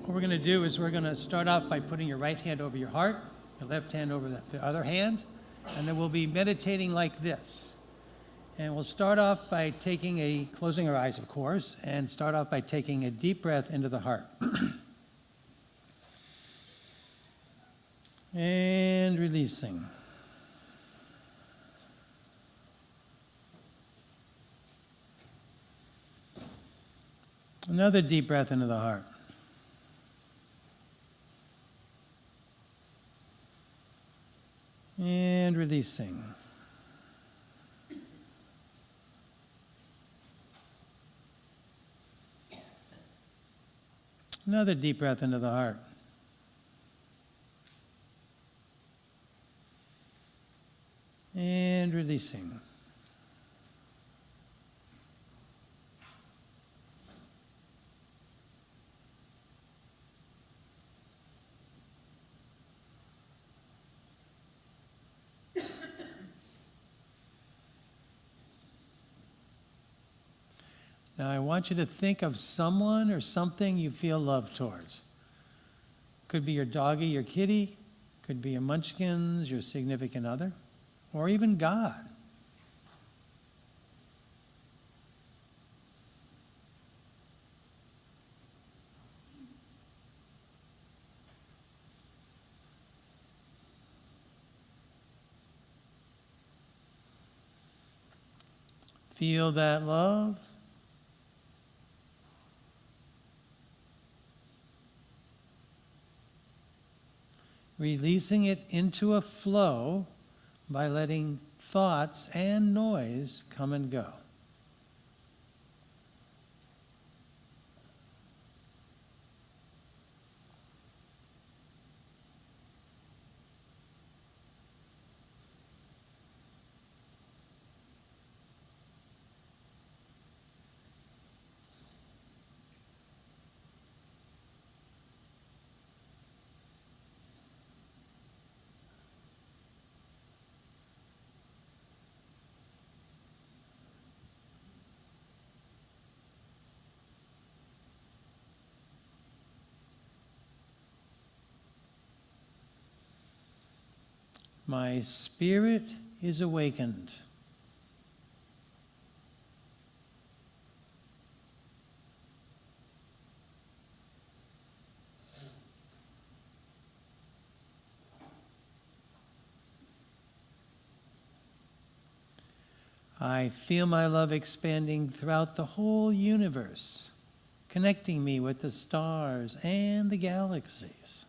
What we're going to do is we're going to start off by putting your right hand over your heart, your left hand over the other hand, and then we'll be meditating like this. And we'll start off by closing our eyes, of course, and start off by taking a deep breath into the heart. And releasing. Another deep breath into the heart. And releasing. Another deep breath into the heart. And releasing. Now I want you to think of someone or something you feel love towards. Could be your doggy, your kitty, could be your munchkins, your significant other, or even God. Feel that love. Releasing it into a flow by letting thoughts and noise come and go. My spirit is awakened. I feel my love expanding throughout the whole universe, connecting me with the stars and the galaxies.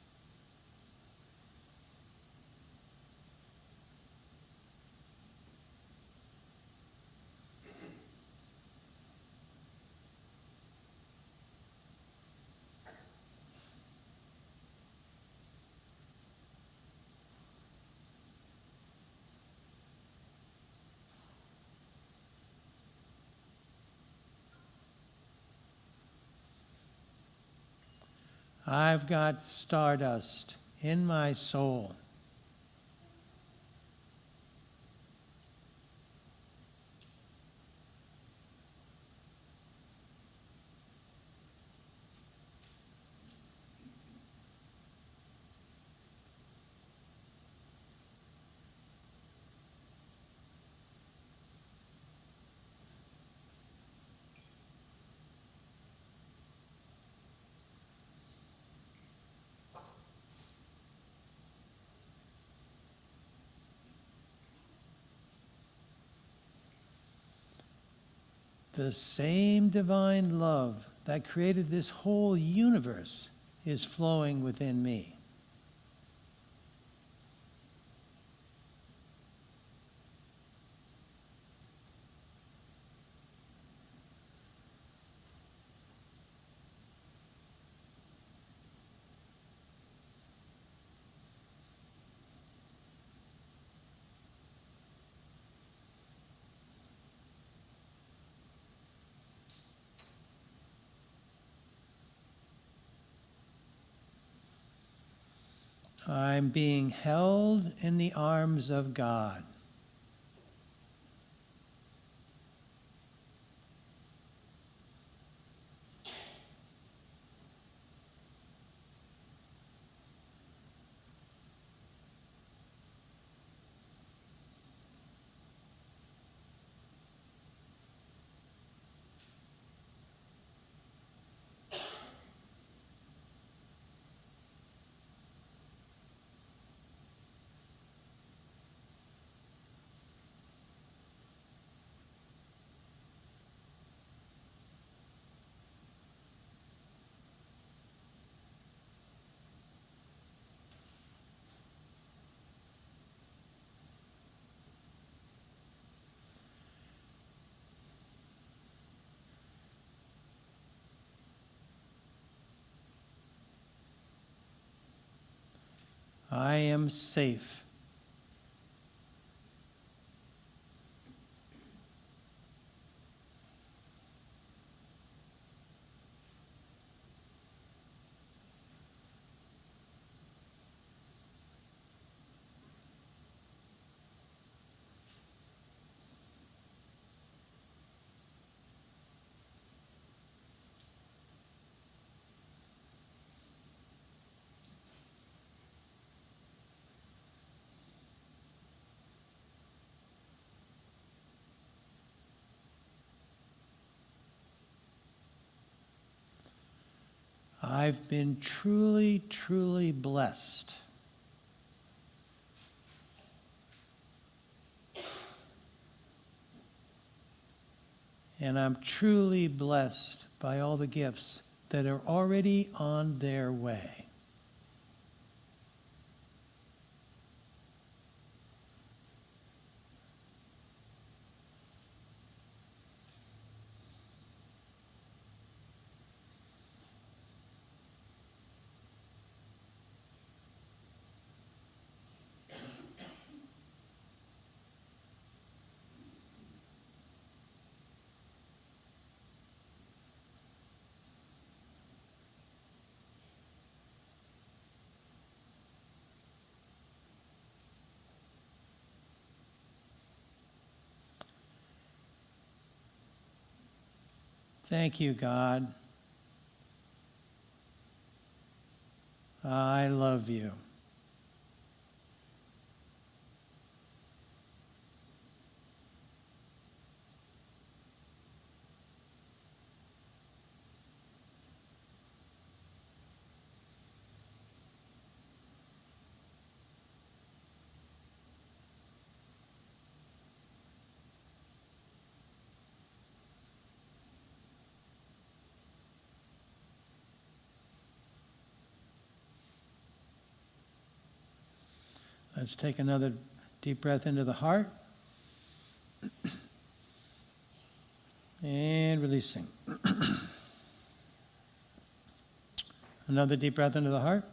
I've got stardust in my soul. The same divine love that created this whole universe is flowing within me. I'm being held in the arms of God. I am safe. I've been truly, truly blessed. And I'm truly blessed by all the gifts that are already on their way. Thank you, God. I love you. Let's take another deep breath into the heart. And releasing. Another deep breath into the heart.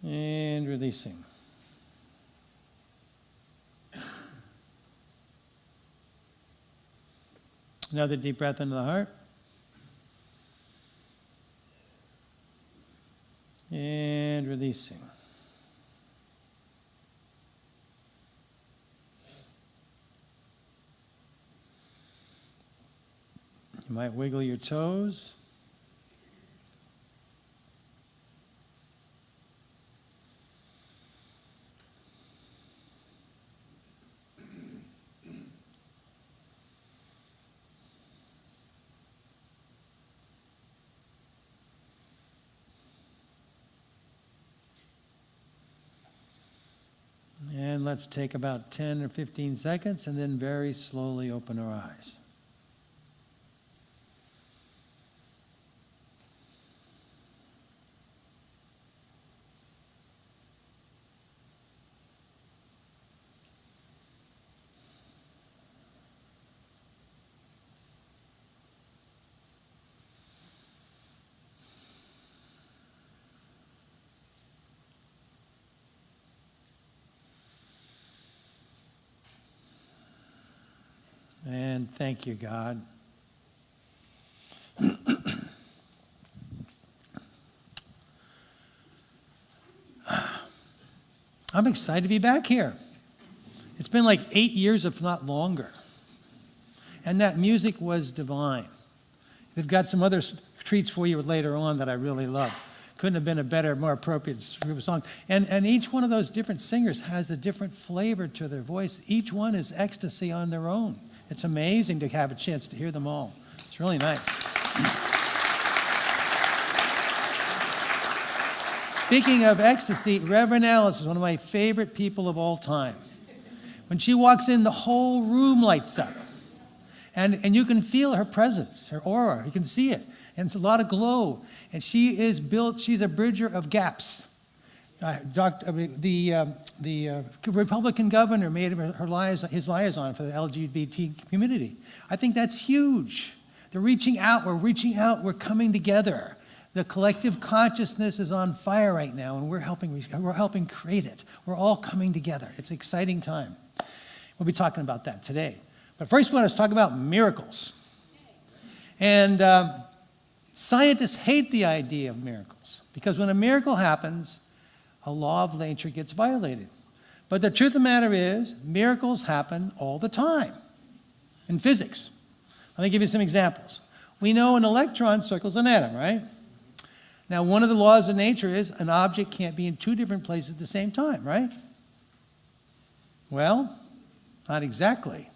And releasing. Another deep breath into the heart. And releasing. You might wiggle your toes. And let's take about 10 or 15 seconds and then very slowly open our eyes. And thank you, God. I'm excited to be back here. It's been like 8 years, if not longer. And that music was divine. They've got some other treats for you later on that I really love. Couldn't have been a better, more appropriate group of songs. And each one of those different singers has a different flavor to their voice. Each one is ecstasy on their own. It's amazing to have a chance to hear them all. It's really nice. Speaking of ecstasy, Reverend Alice is one of my favorite people of all time. When she walks in, the whole room lights up. And you can feel her presence, her aura. You can see it. And it's a lot of glow. And she's a bridger of gaps. The Republican governor made his liaison for the LGBT community. I think that's huge. They're reaching out. We're reaching out. We're coming together. The collective consciousness is on fire right now, and we're helping create it. We're all coming together. It's an exciting time. We'll be talking about that today. But first, we want to talk about miracles. And scientists hate the idea of miracles, because when a miracle happens, a law of nature gets violated. But the truth of the matter is, miracles happen all the time in physics. Let me give you some examples. We know an electron circles an atom, right? Now, one of the laws of nature is an object can't be in two different places at the same time, right? Well, not exactly.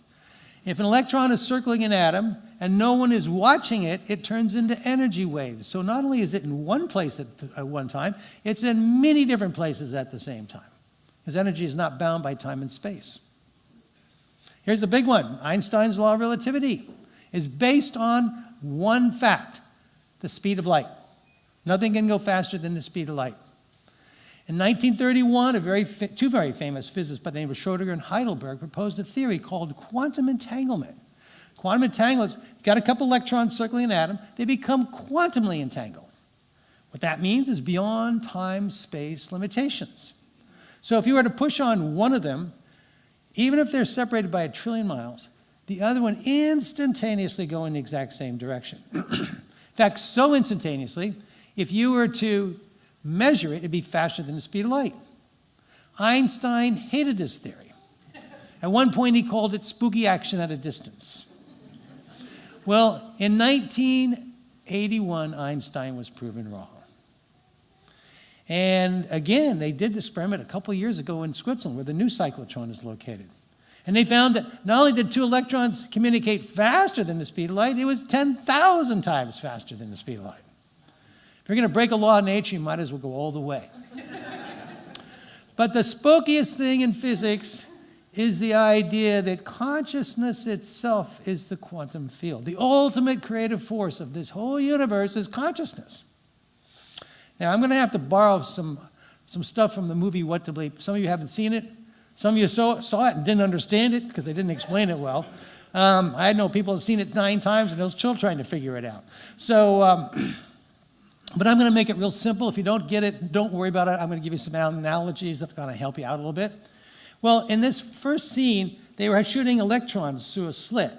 If an electron is circling an atom and no one is watching it, it turns into energy waves. So not only is it in one place at one time, it's in many different places at the same time, because energy is not bound by time and space. Here's a big one. Einstein's law of relativity is based on one fact: the speed of light. Nothing can go faster than the speed of light. In 1931, two very famous physicists by the name of Schrödinger and Heidelberg proposed a theory called quantum entanglement. Quantum entanglement, you've got a couple electrons circling an atom, they become quantumly entangled. What that means is beyond time-space limitations. So if you were to push on one of them, even if they're separated by 1 trillion miles, the other one instantaneously go in the exact same direction. In fact, so instantaneously, if you were to measure it, it'd be faster than the speed of light. Einstein hated this theory. At one point, he called it spooky action at a distance. Well, in 1981, Einstein was proven wrong. And again, they did this experiment a couple of years ago in Switzerland, where the new cyclotron is located. And they found that not only did two electrons communicate faster than the speed of light, it was 10,000 times faster than the speed of light. If you're going to break a law of nature, you might as well go all the way. But the spookiest thing in physics is the idea that consciousness itself is the quantum field. The ultimate creative force of this whole universe is consciousness. Now, I'm going to have to borrow some stuff from the movie What to Believe. Some of you haven't seen it. Some of you saw it and didn't understand it because they didn't explain it well. I know people have seen it 9 times and they're still trying to figure it out. So, but I'm going to make it real simple. If you don't get it, don't worry about it. I'm going to give you some analogies that are going to help you out a little bit. Well, in this first scene, they were shooting electrons through a slit,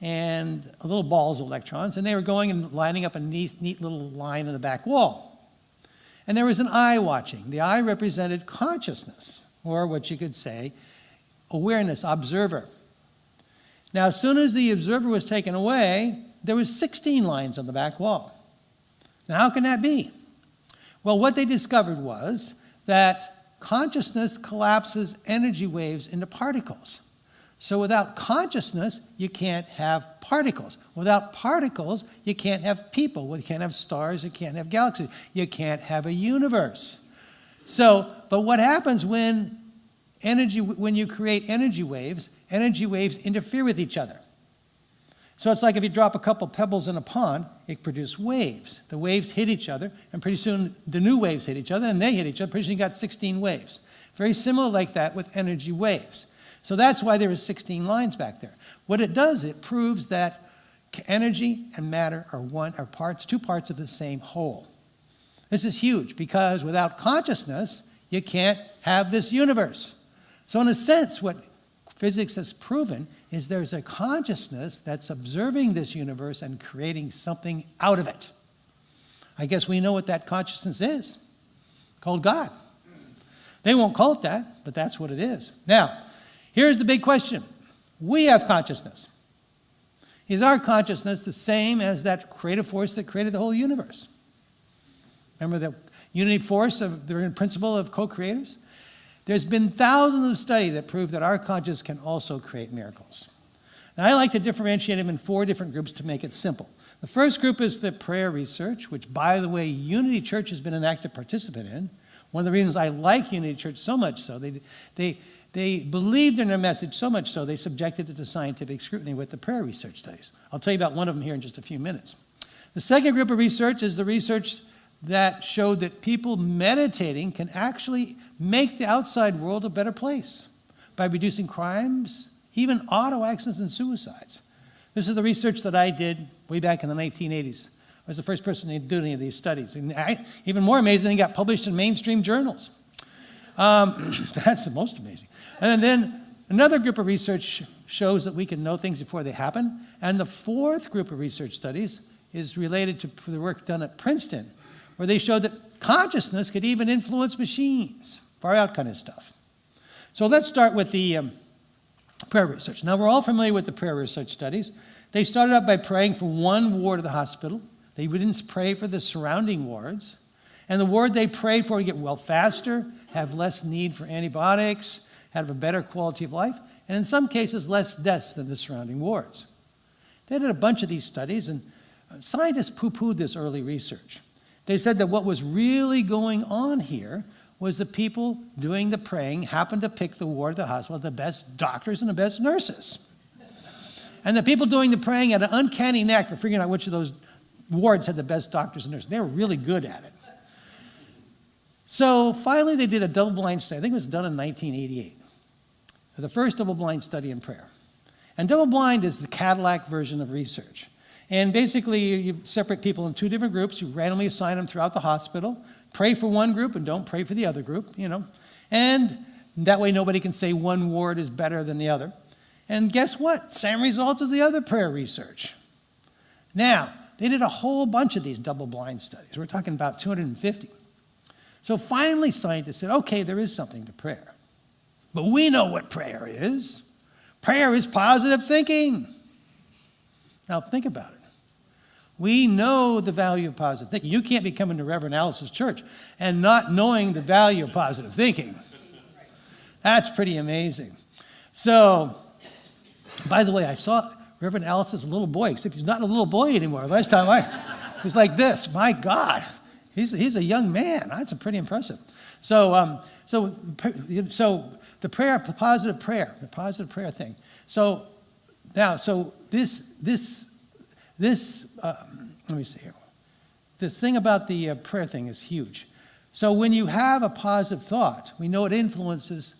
and little balls of electrons, and they were going and lining up a neat little line in the back wall. And there was an eye watching. The eye represented consciousness, or what you could say, awareness, observer. Now, as soon as the observer was taken away, there was 16 lines on the back wall. Now, how can that be? Well, what they discovered was that consciousness collapses energy waves into particles. So without consciousness, you can't have particles. Without particles, you can't have people. You can't have stars. You can't have galaxies. You can't have a universe. So, but what happens when you create energy waves interfere with each other. So it's like if you drop a couple pebbles in a pond, it produces waves. The waves hit each other, and pretty soon the new waves hit each other, and they hit each other. Pretty soon you got 16 waves. Very similar like that with energy waves. So that's why there is 16 lines back there. What it does, it proves that energy and matter are two parts of the same whole. This is huge because without consciousness, you can't have this universe. So in a sense, what physics has proven is there's a consciousness that's observing this universe and creating something out of it. I guess we know what that consciousness is, called God. They won't call it that, but that's what it is. Now, here's the big question. We have consciousness. Is our consciousness the same as that creative force that created the whole universe? Remember the unity force of the principle of co-creators? There's been thousands of studies that prove that our consciousness can also create miracles. Now, I like to differentiate them in 4 different groups to make it simple. The first group is the prayer research, which, by the way, Unity Church has been an active participant in. One of the reasons I like Unity Church so much so, they believed in their message so much so, they subjected it to scientific scrutiny with the prayer research studies. I'll tell you about one of them here in just a few minutes. The second group of research is the research that showed that people meditating can actually make the outside world a better place by reducing crimes, even auto accidents and suicides. This is the research that I did way back in the 1980s was the first person to do any of these studies. And even more amazing, they got published in mainstream journals. That's the most amazing. And then another group of research shows that we can know things before they happen. And the fourth group of research studies is related to the work done at Princeton, where they showed that consciousness could even influence machines. Far out kind of stuff. So let's start with the prayer research. Now, we're all familiar with the prayer research studies. They started out by praying for one ward of the hospital. They didn't pray for the surrounding wards. And the ward they prayed for would get well faster, have less need for antibiotics, have a better quality of life, and in some cases, less deaths than the surrounding wards. They did a bunch of these studies, and scientists poo-pooed this early research. They said that what was really going on here was the people doing the praying happened to pick the ward of the hospital with the best doctors and the best nurses. And the people doing the praying had an uncanny knack for figuring out which of those wards had the best doctors and nurses. They were really good at it. So finally they did a double-blind study. I think it was done in 1988. The first double-blind study in prayer. And double-blind is the Cadillac version of research. And basically you separate people in two different groups. You randomly assign them throughout the hospital. Pray for one group and don't pray for the other group, And that way nobody can say one ward is better than the other. And guess what? Same results as the other prayer research. Now, they did a whole bunch of these double-blind studies. We're talking about 250. So finally scientists said, okay, there is something to prayer. But we know what prayer is. Prayer is positive thinking. Now think about it. We know the value of positive thinking. You can't be coming to Reverend Alice's church and not knowing the value of positive thinking. That's pretty amazing. So, by the way, I saw Reverend Alice's little boy, except he's not a little boy anymore. Last time he was like this. My God, he's a young man. That's pretty impressive. So the prayer, the positive prayer thing. So now, let me see here. This thing about the prayer thing is huge. So when you have a positive thought, we know it influences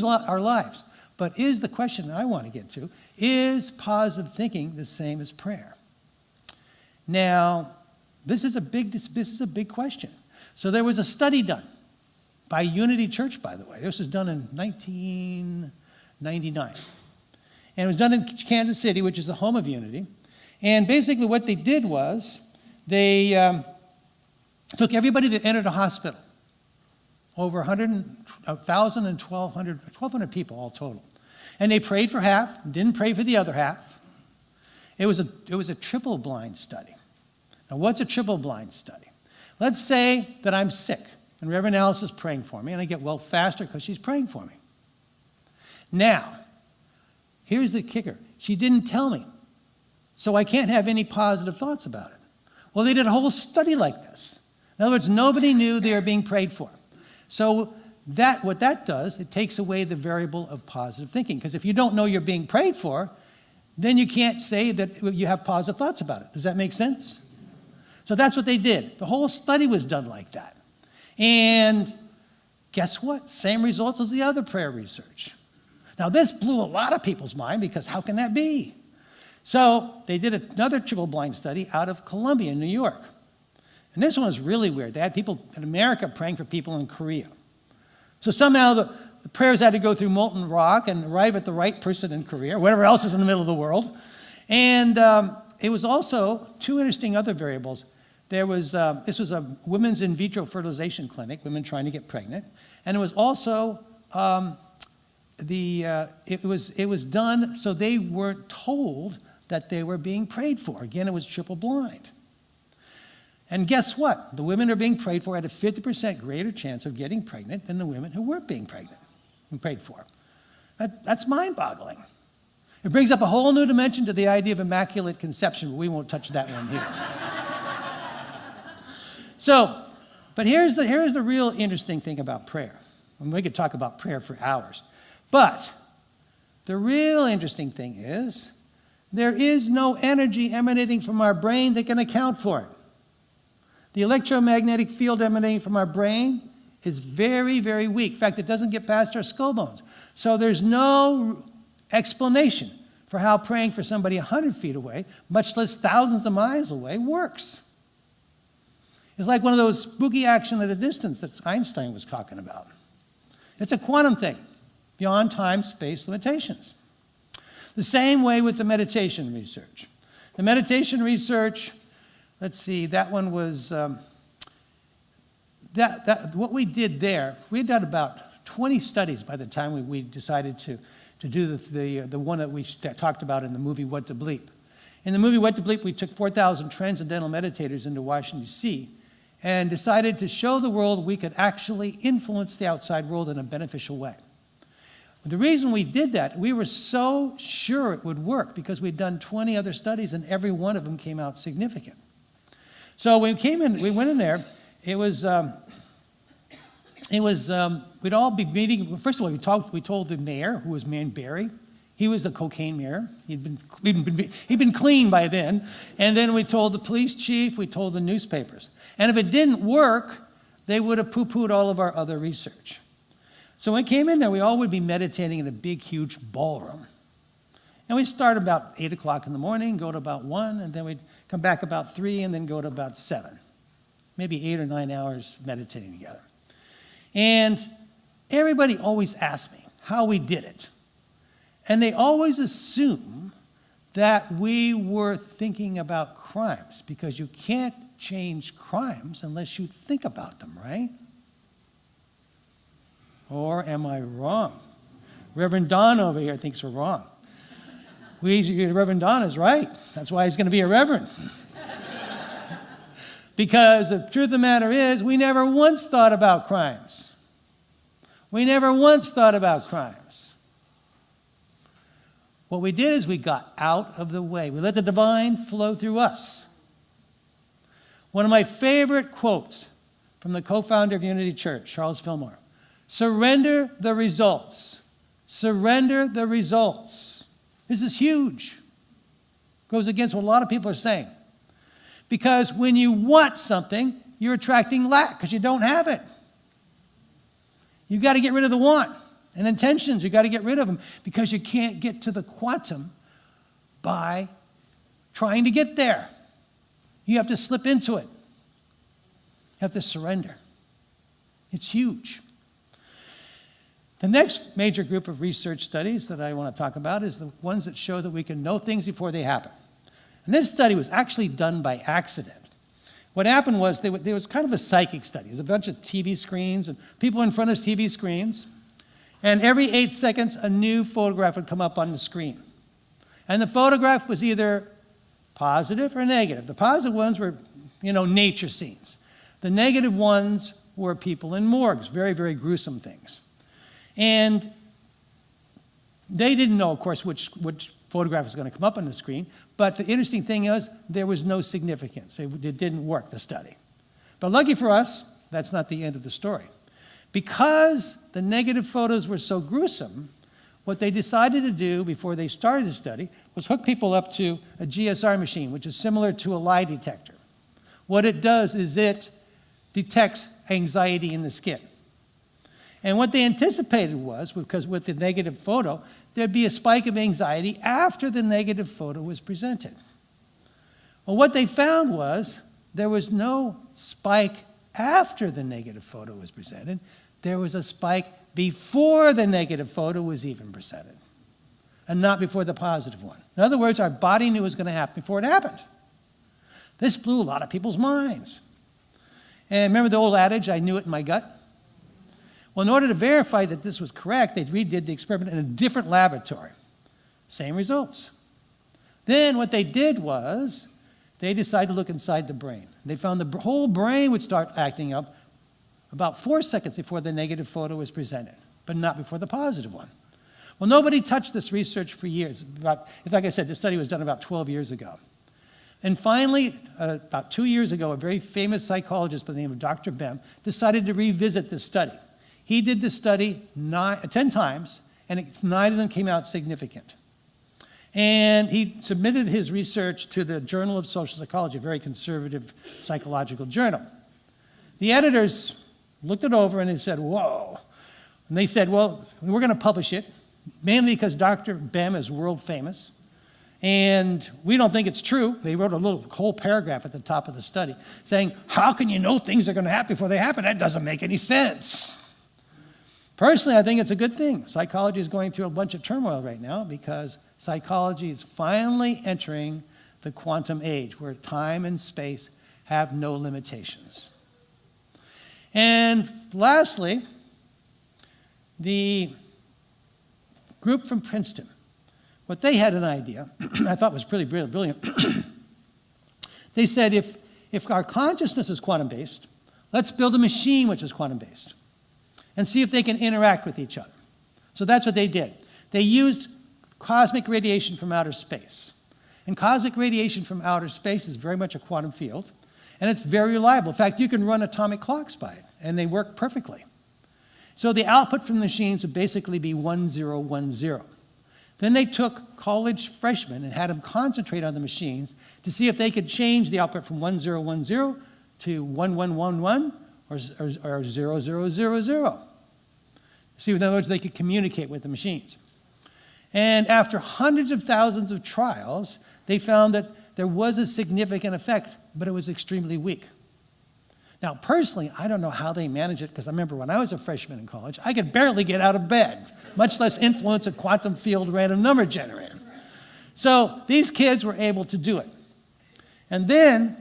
our lives. But is the question I want to get to, is positive thinking the same as prayer? Now, this is a big question. So there was a study done by Unity Church, by the way. This was done in 1999. And it was done in Kansas City, which is the home of Unity. And basically what they did was they took everybody that entered a hospital, over 1,000 and 1,200 people all total. And they prayed for half, didn't pray for the other half. It was a triple-blind study. Now, what's a triple-blind study? Let's say that I'm sick, and Reverend Alice is praying for me, and I get well faster because she's praying for me. Now, here's the kicker. She didn't tell me, so I can't have any positive thoughts about it. Well, they did a whole study like this. In other words, nobody knew they were being prayed for. So what that does, it takes away the variable of positive thinking. Because if you don't know you're being prayed for, then you can't say that you have positive thoughts about it. Does that make sense? So that's what they did. The whole study was done like that. And guess what? Same results as the other prayer research. Now this blew a lot of people's mind because how can that be? So they did another triple-blind study out of Columbia, New York. And this one was really weird. They had people in America praying for people in Korea. So somehow the prayers had to go through molten rock and arrive at the right person in Korea, or whatever else is in the middle of the world. And it was also two interesting other variables. This was a women's in vitro fertilization clinic, women trying to get pregnant. And it was also, it was done so they weren't told that they were being prayed for. Again, it was triple blind. And guess what? The women who are being prayed for had a 50% greater chance of getting pregnant than the women who weren't being pregnant and prayed for. That's mind-boggling. It brings up a whole new dimension to the idea of immaculate conception, but we won't touch that one here. But here's the real interesting thing about prayer. And we could talk about prayer for hours. But the real interesting thing is there is no energy emanating from our brain that can account for it. The electromagnetic field emanating from our brain is very, very weak. In fact, it doesn't get past our skull bones. So there's no explanation for how praying for somebody 100 feet away, much less thousands of miles away, works. It's like one of those spooky action at a distance that Einstein was talking about. It's a quantum thing, beyond time-space limitations. The same way with the meditation research. The meditation research, let's see, that one was, what we did there, we had done about 20 studies by the time we decided to do the one that we talked about in the movie What to Bleep. In the movie What to Bleep, we took 4,000 transcendental meditators into Washington, D.C., and decided to show the world we could actually influence the outside world in a beneficial way. The reason we did that, we were so sure it would work because we'd done 20 other studies and every one of them came out significant. So we went in there, we'd all be meeting. First of all, we told the mayor, who was Man Barry. He was the cocaine mayor. He'd been clean by then. And then we told the police chief, we told the newspapers. And if it didn't work, they would have poo-pooed all of our other research. So when we came in there, we all would be meditating in a big, huge ballroom. And we'd start about 8 o'clock in the morning, go to about 1, and then we'd come back about 3, and then go to about 7. Maybe 8 or 9 hours meditating together. And everybody always asked me how we did it. And they always assume that we were thinking about crimes, because you can't change crimes unless you think about them, right? Or am I wrong? Reverend Don over here thinks we're wrong. Reverend Don is right. That's why he's going to be a reverend. Because the truth of the matter is, we never once thought about crimes. We never once thought about crimes. What we did is we got out of the way. We let the divine flow through us. One of my favorite quotes from the co-founder of Unity Church, Charles Fillmore: surrender the results. Surrender the results. This is huge. Goes against what a lot of people are saying. Because when you want something, you're attracting lack because you don't have it. You've got to get rid of the want and intentions. You've got to get rid of them because you can't get to the quantum by trying to get there. You have to slip into it. You have to surrender. It's huge. The next major group of research studies that I want to talk about is the ones that show that we can know things before they happen. And this study was actually done by accident. What happened was there was kind of a psychic study. There's a bunch of TV screens and people in front of TV screens. And every 8 seconds, a new photograph would come up on the screen. And the photograph was either positive or negative. The positive ones were, nature scenes. The negative ones were people in morgues, very, very gruesome things. And they didn't know, of course, which photograph was going to come up on the screen. But the interesting thing is, there was no significance. It didn't work, the study. But lucky for us, that's not the end of the story. Because the negative photos were so gruesome, what they decided to do before they started the study was hook people up to a GSR machine, which is similar to a lie detector. What it does is it detects anxiety in the skin. And what they anticipated was, because with the negative photo, there'd be a spike of anxiety after the negative photo was presented. Well, what they found was there was no spike after the negative photo was presented. There was a spike before the negative photo was even presented, and not before the positive one. In other words, our body knew it was going to happen before it happened. This blew a lot of people's minds. And remember the old adage, I knew it in my gut? Well, in order to verify that this was correct, they redid the experiment in a different laboratory. Same results. Then what they did was they decided to look inside the brain. They found the whole brain would start acting up about 4 seconds before the negative photo was presented, but not before the positive one. Well, nobody touched this research for years. Like I said, this study was done about 12 years ago. And finally, about 2 years ago, a very famous psychologist by the name of Dr. Bem decided to revisit this study. He did the study 10 times, and 9 of them came out significant. And he submitted his research to the Journal of Social Psychology, a very conservative psychological journal. The editors looked it over and they said, whoa. And they said, well, we're going to publish it, mainly because Dr. Bem is world famous. And we don't think it's true. They wrote a little whole paragraph at the top of the study saying, how can you know things are going to happen before they happen? That doesn't make any sense. Personally, I think it's a good thing. Psychology is going through a bunch of turmoil right now because psychology is finally entering the quantum age where time and space have no limitations. And lastly, the group from Princeton, what they had an idea, I thought was pretty brilliant. They said if our consciousness is quantum-based, let's build a machine which is quantum-based and see if they can interact with each other. So that's what they did. They used cosmic radiation from outer space. And cosmic radiation from outer space is very much a quantum field, and it's very reliable. In fact, you can run atomic clocks by it, and they work perfectly. So the output from the machines would basically be 1010. Then they took college freshmen and had them concentrate on the machines to see if they could change the output from 1010 to 1111 or 0000. See, in other words, they could communicate with the machines. And after hundreds of thousands of trials, they found that there was a significant effect, but it was extremely weak. Now, personally, I don't know how they manage it, because I remember when I was a freshman in college, I could barely get out of bed, much less influence a quantum field random number generator. So these kids were able to do it. And then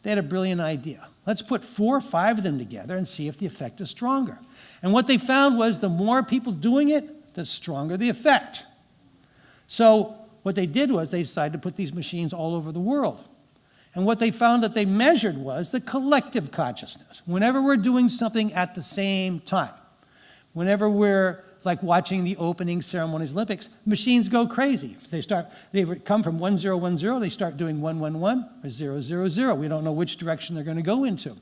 they had a brilliant idea. Let's put 4 or 5 of them together and see if the effect is stronger. And what they found was the more people doing it, the stronger the effect. So what they did was they decided to put these machines all over the world. And what they found that they measured was the collective consciousness. Whenever we're doing something at the same time, whenever we're like watching the opening ceremonies Olympics, machines go crazy. They come from 1010, they start doing 111 or 000. We don't know which direction they're going to go into.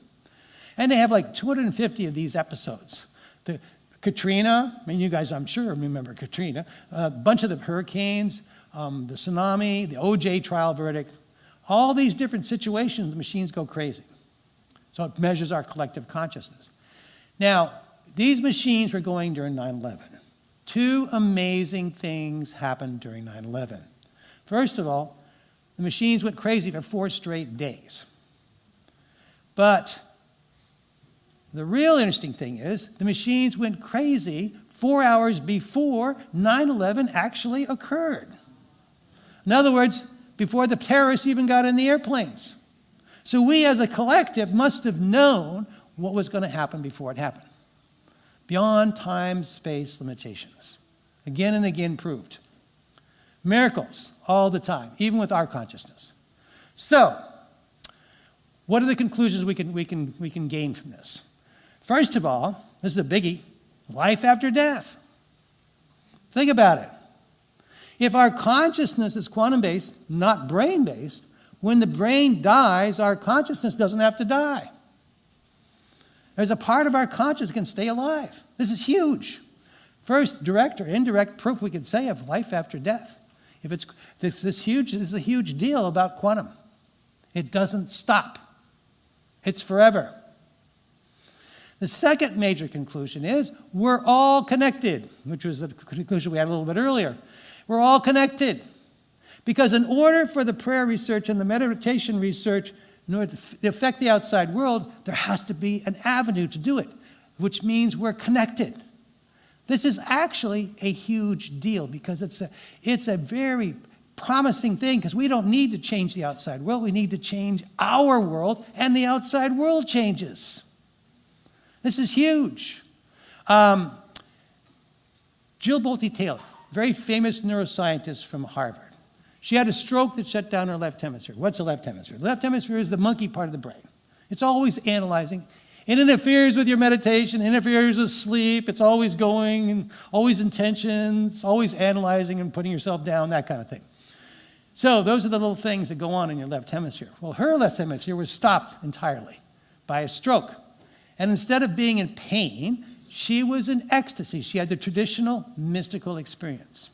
And they have like 250 of these episodes. The Katrina, I mean, you guys, I'm sure, remember Katrina, a bunch of the hurricanes, the tsunami, the OJ trial verdict, all these different situations, the machines go crazy. So it measures our collective consciousness. Now, these machines were going during 9/11. 2 amazing things happened during 9/11. First of all, the machines went crazy for 4 straight days. But the real interesting thing is the machines went crazy 4 hours before 9/11 actually occurred. In other words, before the terrorists even got in the airplanes. So we as a collective must have known what was going to happen before it happened. Beyond time, space limitations. Again and again proved. Miracles all the time, even with our consciousness. So, what are the conclusions we can gain from this? First of all, this is a biggie, life after death. Think about it. If our consciousness is quantum-based, not brain-based, when the brain dies, our consciousness doesn't have to die. There's a part of our consciousness that can stay alive. This is huge. First, direct or indirect proof we could say of life after death. If this is a huge deal about quantum. It doesn't stop. It's forever. The second major conclusion is we're all connected, which was the conclusion we had a little bit earlier. We're all connected. Because in order for the prayer research and the meditation research in order to affect the outside world, there has to be an avenue to do it, which means we're connected. This is actually a huge deal because it's a very promising thing because we don't need to change the outside world. We need to change our world, and the outside world changes. This is huge. Jill Bolte Taylor, very famous neuroscientist from Harvard. She had a stroke that shut down her left hemisphere. What's the left hemisphere? The left hemisphere is the monkey part of the brain. It's always analyzing. It interferes with your meditation, interferes with sleep. It's always going and always intentions, always analyzing and putting yourself down, that kind of thing. So those are the little things that go on in your left hemisphere. Well, her left hemisphere was stopped entirely by a stroke. And instead of being in pain, she was in ecstasy. She had the traditional mystical experience.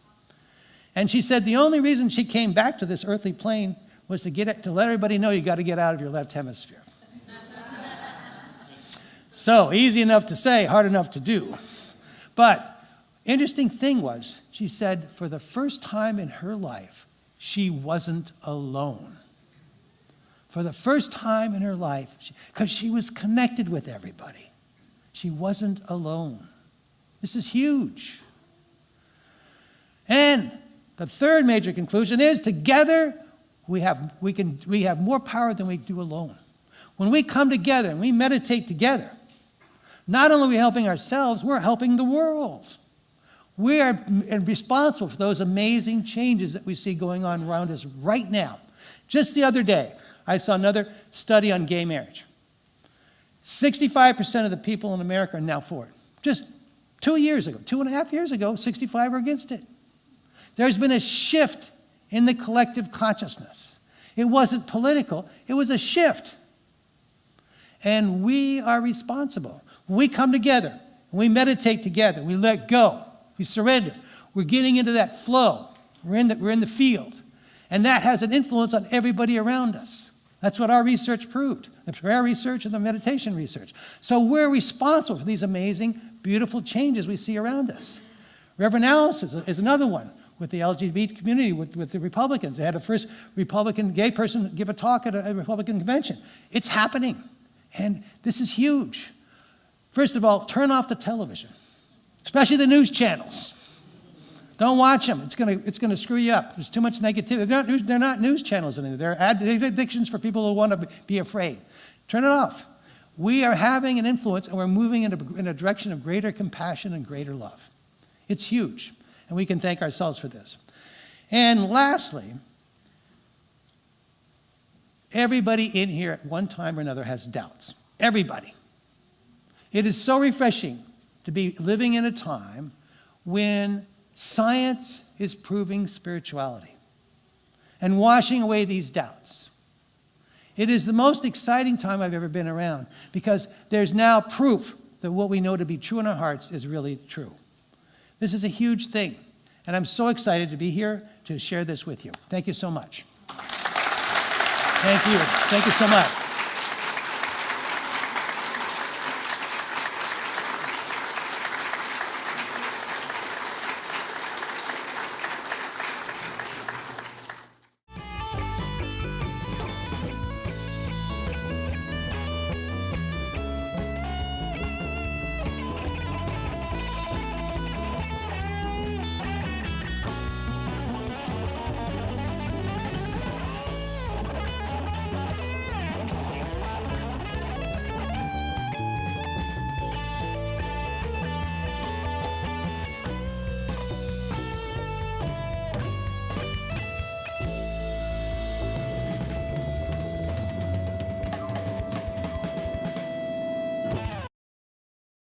And she said the only reason she came back to this earthly plane was to let everybody know you got to get out of your left hemisphere. So easy enough to say, hard enough to do. But interesting thing was, she said for the first time in her life, she wasn't alone. For the first time in her life, because she was connected with everybody, she wasn't alone. This is huge. And the third major conclusion is together we have more power than we do alone. When we come together and we meditate together, not only are we helping ourselves, we're helping the world. We are responsible for those amazing changes that we see going on around us right now. Just the other day, I saw another study on gay marriage. 65% of the people in America are now for it. Just 2 years ago, 2.5 years ago, 65 were against it. There's been a shift in the collective consciousness. It wasn't political, it was a shift. And we are responsible. When we come together, we meditate together, we let go, we surrender, we're getting into that flow. We're in the field. And that has an influence on everybody around us. That's what our research proved, the prayer research and the meditation research. So we're responsible for these amazing, beautiful changes we see around us. Reverend Alice is another one with the LGBT community, with the Republicans. They had the first Republican gay person give a talk at a Republican convention. It's happening, and this is huge. First of all, turn off the television, especially the news channels. Don't watch them. It's gonna screw you up. There's too much negativity. They're not news channels anymore. They're addictions for people who want to be afraid. Turn it off. We are having an influence, and we're moving in a direction of greater compassion and greater love. It's huge, and we can thank ourselves for this. And lastly, everybody in here at one time or another has doubts. Everybody. It is so refreshing to be living in a time when science is proving spirituality and washing away these doubts. It is the most exciting time I've ever been around because there's now proof that what we know to be true in our hearts is really true. This is a huge thing, and I'm so excited to be here to share this with you. Thank you so much. Thank you. Thank you so much.